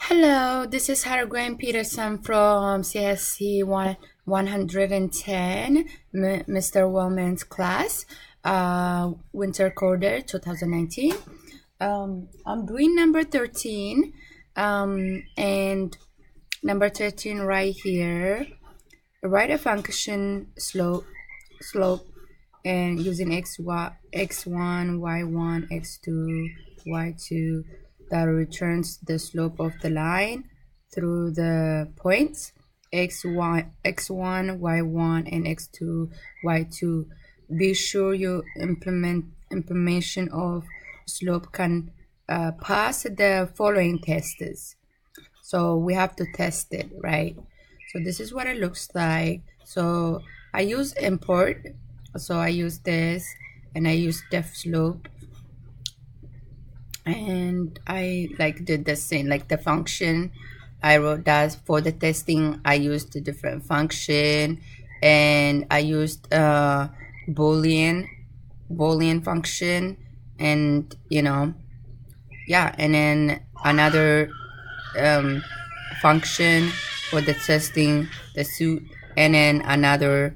Hello, this is Graham Peterson from CSC 110, Mr. Wellman's class, winter quarter 2019. I'm doing number 13, and number 13 right here. Write a function slope and using x1, y1, x2, y2 that returns the slope of the line through the points x1, y1, and x2, y2. Be sure you implement information of slope can pass the following tests. So we have to test it, right? So this is what it looks like. So I use import. So I use this and I use def slope, and I did the same, like the function I wrote that for the testing. I used a different function, and I used boolean function, and yeah, and then another function for the testing the suit, and then another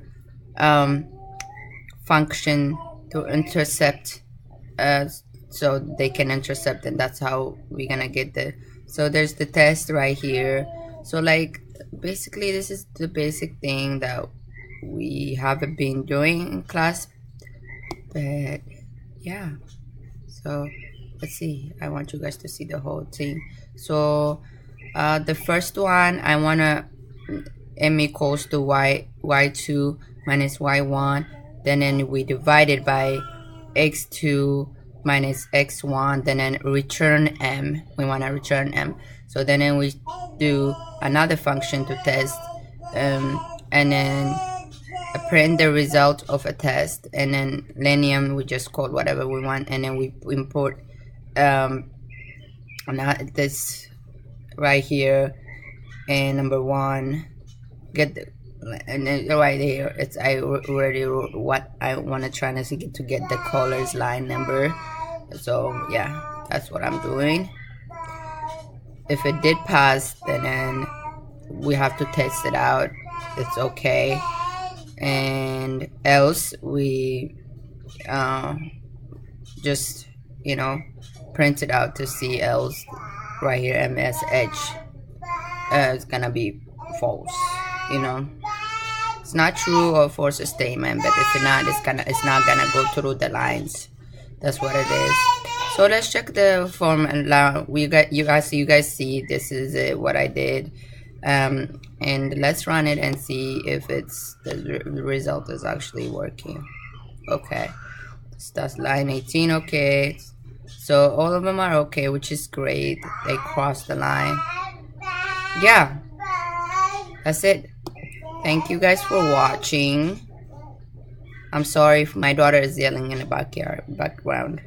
function to intercept so they can intercept, and that's how we're gonna get so there's the test right here. So basically this is the basic thing that we haven't been doing in class, but yeah. So let's see, I want you guys to see the whole thing. So the first one, I want to m equals to y2 minus y1, then we divide it by x2 minus x1, then return m. We want to return m. So then we do another function to test, and then print the result of a test, and then Lenium we just call whatever we want, and then we import this right here, and number one, get the, and then right here it's I already wrote what I want to try to get the colors line number. So yeah, that's what I'm doing. If it did pass, then we have to test it out, it's okay, and else we just print it out to see. Else right here msh is gonna be false. It's not true or false statement, but if not, it's not gonna go through the lines. That's what it is. So let's check the formula. You guys see this is what I did, and let's run it and see if the result is actually working. Okay, so that's line 18. Okay, so all of them are okay, which is great. They crossed the line. Yeah, that's it. Thank you guys for watching. I'm sorry if my daughter is yelling in the background.